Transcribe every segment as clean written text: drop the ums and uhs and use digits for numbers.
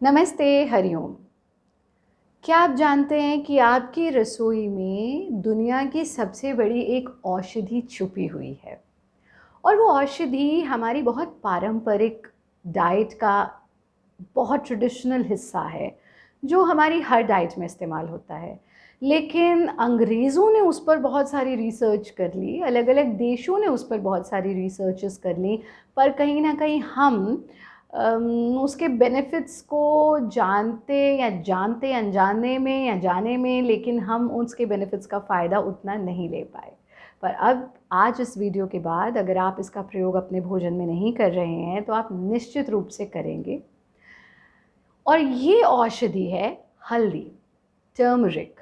नमस्ते, हरिओम। क्या आप जानते हैं कि आपकी रसोई में दुनिया की सबसे बड़ी एक औषधि छुपी हुई है और वो औषधि हमारी बहुत पारंपरिक डाइट का बहुत ट्रेडिशनल हिस्सा है, जो हमारी हर डाइट में इस्तेमाल होता है। लेकिन अंग्रेज़ों ने उस पर बहुत सारी रिसर्च कर ली, अलग-अलग देशों ने उस पर बहुत सारी रिसर्चेस कर ली, पर कहीं न कहीं हम उसके बेनिफिट्स को जानते अनजाने में या जाने में, लेकिन हम उसके बेनिफिट्स का फ़ायदा उतना नहीं ले पाए। पर अब आज इस वीडियो के बाद अगर आप इसका प्रयोग अपने भोजन में नहीं कर रहे हैं, तो आप निश्चित रूप से करेंगे। और ये औषधि है हल्दी, turmeric,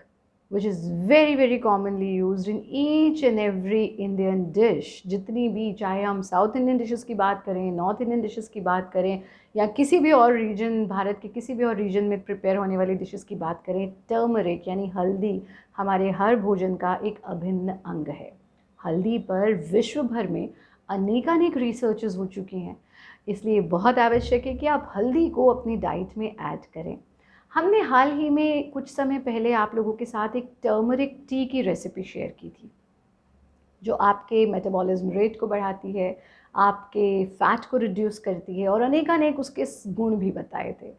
which is very very commonly used in each and every Indian dish। जितनी भी, चाहे हम साउथ इंडियन डिशेस की बात करें, नॉर्थ इंडियन डिशेस की बात करें, या किसी भी और रीजन, भारत के किसी भी और रीजन में प्रिपेयर होने वाली डिशेस की बात करें, टर्मरिक यानी हल्दी हमारे हर भोजन का एक अभिन्न अंग है। हल्दी पर विश्व भर में अनेकानेक रिसर्चेस हो चुकी हैं, इसलिए बहुत आवश्यक है कि आप हल्दी को अपनी डाइट में ऐड करें। हमने हाल ही में कुछ समय पहले आप लोगों के साथ एक टर्मरिक टी की रेसिपी शेयर की थी, जो आपके मेटाबॉलिज्म रेट को बढ़ाती है, आपके फ़ैट को रिड्यूस करती है और अनेकानेक उसके गुण भी बताए थे।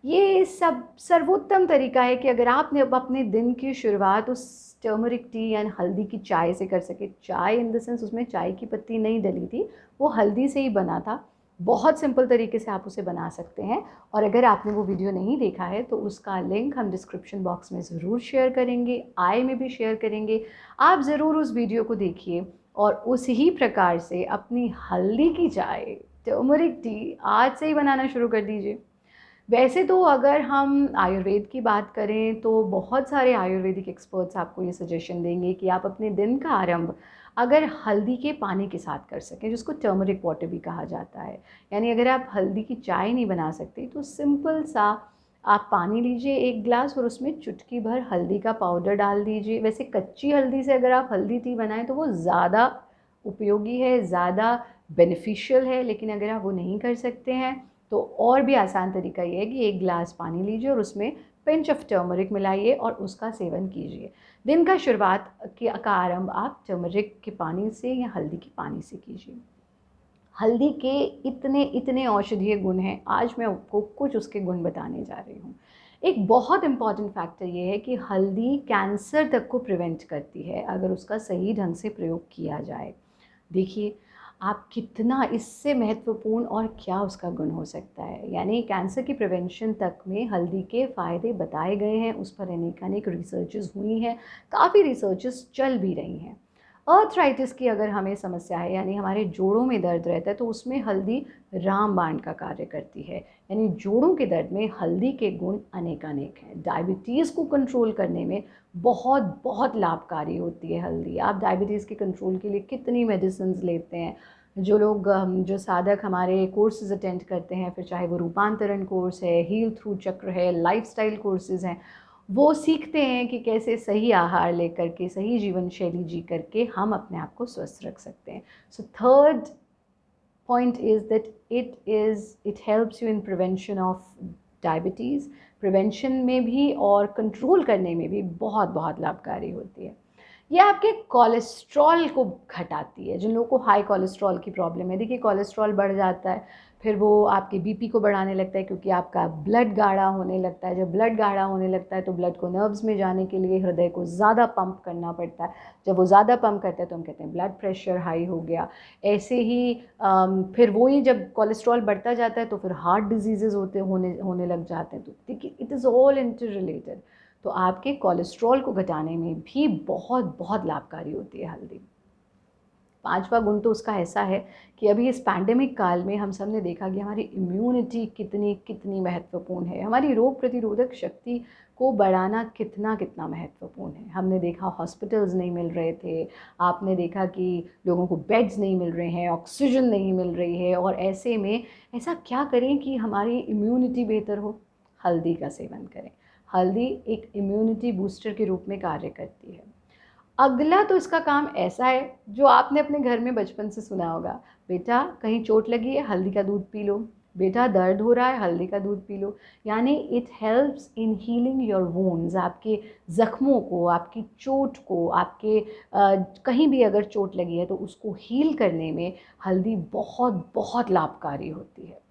ये सब सर्वोत्तम तरीका है कि अगर आपने अब अपने दिन की शुरुआत उस टर्मरिक टी यानी हल्दी की चाय से कर सके। चाय इन द सेंस उसमें चाय की पत्ती नहीं डली थी, वो हल्दी से ही बना था। बहुत सिंपल तरीके से आप उसे बना सकते हैं, और अगर आपने वो वीडियो नहीं देखा है तो उसका लिंक हम डिस्क्रिप्शन बॉक्स में ज़रूर शेयर करेंगे, आई में भी शेयर करेंगे। आप ज़रूर उस वीडियो को देखिए और उस ही प्रकार से अपनी हल्दी की चाय, टर्मरिक टी आज से ही बनाना शुरू कर दीजिए। वैसे तो अगर हम आयुर्वेद की बात करें तो बहुत सारे आयुर्वेदिक एक्सपर्ट्स आपको ये सजेशन देंगे कि आप अपने दिन का आरंभ अगर हल्दी के पानी के साथ कर सकें, जिसको टर्मरिक वाटर भी कहा जाता है। यानी अगर आप हल्दी की चाय नहीं बना सकते तो सिंपल सा आप पानी लीजिए 1 गिलास और उसमें चुटकी भर हल्दी का पाउडर डाल दीजिए। वैसे कच्ची हल्दी से अगर आप हल्दी टी बनाएं तो वो ज़्यादा उपयोगी है, ज़्यादा बेनिफिशियल है, लेकिन अगर आप वो नहीं कर सकते हैं तो और भी आसान तरीका ये है कि 1 गिलास पानी लीजिए और उसमें पिंच ऑफ टर्मरिक मिलाइए और उसका सेवन कीजिए। दिन का शुरुआत का आरंभ आप टर्मरिक के पानी से या हल्दी के पानी से कीजिए। हल्दी के इतने इतने औषधीय गुण हैं, आज मैं आपको कुछ उसके गुण बताने जा रही हूँ। एक बहुत इम्पॉर्टेंट फैक्टर ये है कि हल्दी कैंसर तक को प्रिवेंट करती है अगर उसका सही ढंग से प्रयोग किया जाए। देखिए, आप कितना इससे महत्वपूर्ण और क्या उसका गुण हो सकता है। यानी कैंसर की प्रिवेंशन तक में हल्दी के फ़ायदे बताए गए हैं, उस पर अनेकानेक रिसर्चेस हुई हैं, काफ़ी रिसर्चेस चल भी रही हैं। अर्थराइटिस की अगर हमें समस्या है, यानी हमारे जोड़ों में दर्द रहता है, तो उसमें हल्दी रामबाण का कार्य करती है। यानी जोड़ों के दर्द में हल्दी के गुण अनेकानेक हैं। डायबिटीज़ को कंट्रोल करने में बहुत बहुत लाभकारी होती है हल्दी। आप डायबिटीज़ के कंट्रोल के लिए कितनी मेडिसिन लेते हैं। जो लोग जो साधक हमारे कोर्सेज अटेंड करते हैं, फिर चाहे वो रूपांतरण कोर्स है, हील थ्रू चक्र है, लाइफस्टाइल कोर्सेज हैं, वो सीखते हैं कि कैसे सही आहार लेकर के, सही जीवन शैली जी करके हम अपने आप को स्वस्थ रख सकते हैं। So third point is that it helps you in prevention of diabetes। Prevention में भी और कंट्रोल करने में भी बहुत बहुत लाभकारी होती है। ये आपके कोलेस्ट्रॉल को घटाती है। जिन लोगों को हाई कोलेस्ट्रॉल की प्रॉब्लम है, देखिए कोलेस्ट्रॉल बढ़ जाता है, फिर वो आपके बीपी को बढ़ाने लगता है, क्योंकि आपका ब्लड गाढ़ा होने लगता है। जब ब्लड गाढ़ा होने लगता है तो ब्लड को नर्व्स में जाने के लिए हृदय को ज़्यादा पंप करना पड़ता है। जब वो ज़्यादा पंप करता है तो हम कहते हैं ब्लड प्रेशर हाई हो गया। ऐसे ही फिर वही जब कोलेस्ट्रॉल बढ़ता जाता है तो फिर हार्ट डिजीज़ेज़ होने लग जाते हैं। तो देखिए, it is all inter related. तो आपके कोलेस्ट्रॉल को घटाने में भी बहुत बहुत लाभकारी होती है हल्दी। पांचवा गुण तो उसका ऐसा है कि अभी इस पैंडेमिक काल में हम सब ने देखा कि हमारी इम्यूनिटी कितनी कितनी महत्वपूर्ण है। हमारी रोग प्रतिरोधक शक्ति को बढ़ाना कितना कितना महत्वपूर्ण है। हमने देखा हॉस्पिटल्स नहीं मिल रहे थे, आपने देखा कि लोगों को बेड्स नहीं मिल रहे हैं, ऑक्सीजन नहीं मिल रही है, और ऐसे में ऐसा क्या करें कि हमारी इम्यूनिटी बेहतर हो? हल्दी का सेवन करें। हल्दी एक इम्यूनिटी बूस्टर के रूप में कार्य करती है। अगला तो इसका काम ऐसा है जो आपने अपने घर में बचपन से सुना होगा, बेटा कहीं चोट लगी है, हल्दी का दूध पी लो। बेटा दर्द हो रहा है, हल्दी का दूध पी लो। यानी it helps in healing your wounds, आपके ज़ख्मों को, आपकी चोट को, आपके कहीं भी अगर चोट लगी है तो उसको हील करने में हल्दी बहुत बहुत लाभकारी होती है।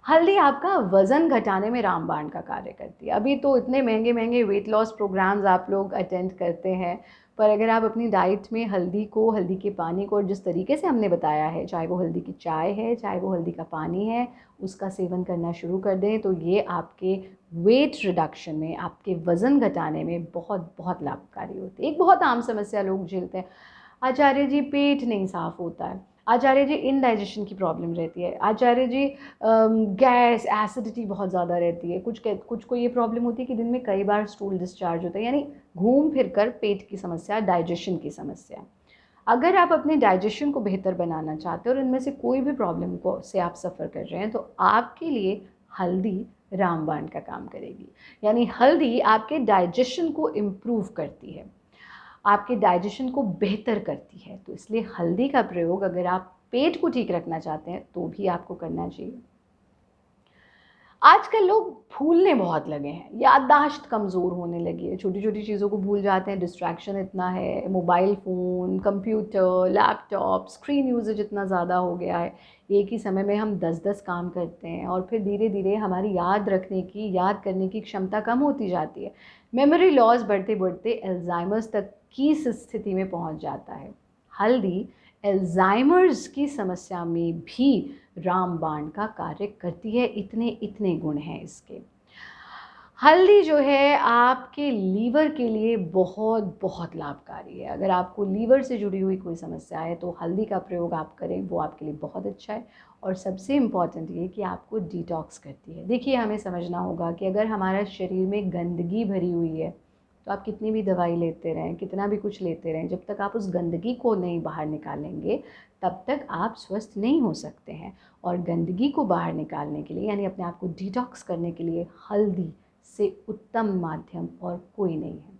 हल्दी आपका वज़न घटाने में रामबाण का कार्य करती है। अभी तो इतने महंगे महंगे वेट लॉस प्रोग्राम्स आप लोग अटेंड करते हैं, पर अगर आप अपनी डाइट में हल्दी को, हल्दी के पानी को, और जिस तरीके से हमने बताया है, चाहे वो हल्दी की चाय है, चाहे वो हल्दी का पानी है, उसका सेवन करना शुरू कर दें, तो ये आपके वेट रिडक्शन में, आपके वज़न घटाने में बहुत बहुत लाभकारी होती है। एक बहुत आम समस्या लोग झेलते हैं, आचार्य जी पेट नहीं साफ़ होता है, आचार्य जी इनडाइजेशन की प्रॉब्लम रहती है, आचार्य जी गैस एसिडिटी बहुत ज़्यादा रहती है, कुछ को ये प्रॉब्लम होती है कि दिन में कई बार स्टूल डिस्चार्ज होता है, यानी घूम फिर कर पेट की समस्या, डाइजेशन की समस्या। अगर आप अपने डाइजेशन को बेहतर बनाना चाहते हो और इनमें से कोई भी प्रॉब्लम को से आप सफ़र कर रहे हैं, तो आपके लिए हल्दी रामबाण का काम करेगी। यानी हल्दी आपके डाइजेशन को इम्प्रूव करती है, आपके डाइजेशन को बेहतर करती है। तो इसलिए हल्दी का प्रयोग अगर आप पेट को ठीक रखना चाहते हैं तो भी आपको करना चाहिए। आजकल लोग भूलने बहुत लगे हैं, याददाश्त कमज़ोर होने लगी है, छोटी छोटी चीज़ों को भूल जाते हैं, डिस्ट्रैक्शन इतना है, mobile phone, computer, laptop, screen usages इतना ज़्यादा हो गया है, एक ही समय में हम 10-10 काम करते हैं और फिर धीरे धीरे हमारी याद रखने की, याद करने की क्षमता कम होती जाती है। मेमोरी लॉस बढ़ते बढ़ते एल्जाइमर्स तक की इस स्थिति में पहुंच जाता है। हल्दी एल्जाइमर्स की समस्या में भी रामबाण का कार्य करती है, इतने इतने गुण हैं इसके। हल्दी जो है आपके लीवर के लिए बहुत बहुत लाभकारी है। अगर आपको लीवर से जुड़ी हुई कोई समस्या है तो हल्दी का प्रयोग आप करें, वो आपके लिए बहुत अच्छा है। और सबसे इम्पॉर्टेंट ये कि आपको डिटॉक्स करती है। देखिए, हमें समझना होगा कि अगर हमारा शरीर में गंदगी भरी हुई है तो आप कितनी भी दवाई लेते रहें, कितना भी कुछ लेते रहें, जब तक आप उस गंदगी को नहीं बाहर निकालेंगे तब तक आप स्वस्थ नहीं हो सकते हैं। और गंदगी को बाहर निकालने के लिए, यानी अपने आप को डिटॉक्स करने के लिए, हल्दी से उत्तम माध्यम और कोई नहीं है।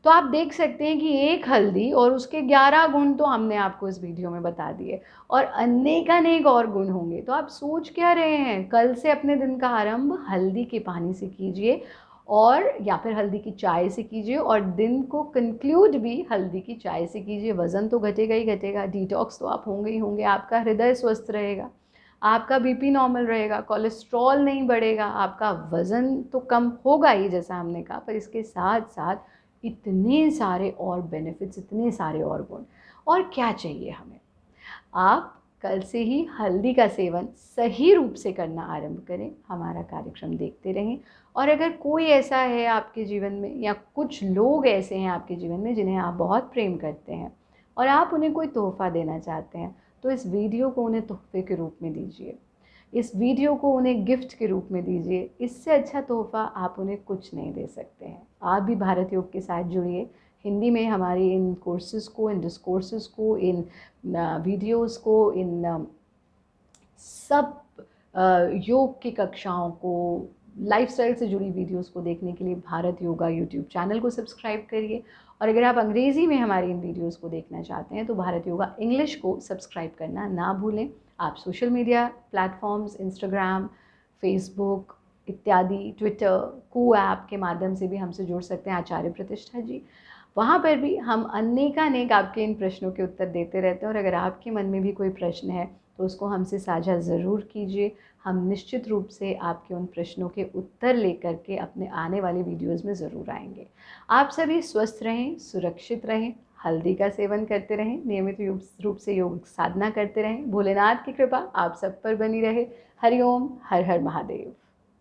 तो आप देख सकते हैं कि एक हल्दी और उसके 11 गुण तो हमने आपको इस वीडियो में बता दिए, और अनेकानेक और गुण होंगे। तो आप सोच क्या रहे हैं? कल से अपने दिन का आरंभ हल्दी के पानी से कीजिए, और या फिर हल्दी की चाय से कीजिए, और दिन को कंक्लूड भी हल्दी की चाय से कीजिए। वज़न तो घटेगा ही घटेगा, डिटॉक्स तो आप होंगे ही होंगे, आपका हृदय स्वस्थ रहेगा, आपका बीपी नॉर्मल रहेगा, कोलेस्ट्रॉल नहीं बढ़ेगा, आपका वज़न तो कम होगा ही जैसा हमने कहा, पर इसके साथ साथ इतने सारे और बेनिफिट्स, इतने सारे और गुण। और क्या चाहिए हमें? आप कल से ही हल्दी का सेवन सही रूप से करना आरंभ करें, हमारा कार्यक्रम देखते रहें। और अगर कोई ऐसा है आपके जीवन में, या कुछ लोग ऐसे हैं आपके जीवन में जिन्हें आप बहुत प्रेम करते हैं और आप उन्हें कोई तोहफ़ा देना चाहते हैं, तो इस वीडियो को उन्हें तोहफ़े के रूप में दीजिए, इस वीडियो को उन्हें गिफ्ट के रूप में दीजिए। इससे अच्छा तोहफ़ा आप उन्हें कुछ नहीं दे सकते हैं। आप भी भारत योग के साथ जुड़िए। हिंदी में हमारी इन कोर्सेज़ को, इन डिस्कोर्सेज़ को, इन वीडियोज़ को, इन सब योग की कक्षाओं को, लाइफस्टाइल से जुड़ी वीडियोस को देखने के लिए भारत योगा यूट्यूब चैनल को सब्सक्राइब करिए। और अगर आप अंग्रेज़ी में हमारी इन वीडियोस को देखना चाहते हैं तो भारत योगा इंग्लिश को सब्सक्राइब करना ना भूलें। आप social media platforms, Instagram, Facebook इत्यादि, ट्विटर, कू ऐप के माध्यम से भी हमसे जुड़ सकते हैं, आचार्य प्रतिष्ठा जी। वहाँ पर भी हम अनेकानेक आपके इन प्रश्नों के उत्तर देते रहते हैं, और अगर आपके मन में भी कोई प्रश्न है तो उसको हमसे साझा ज़रूर कीजिए। हम निश्चित रूप से आपके उन प्रश्नों के उत्तर लेकर के अपने आने वाली वीडियोज़ में ज़रूर आएंगे। आप सभी स्वस्थ रहें, सुरक्षित रहें, हल्दी का सेवन करते रहें, नियमित रूप से योग साधना करते रहें। भोलेनाथ की कृपा आप सब पर बनी रहे। हरिओम, हर हर महादेव।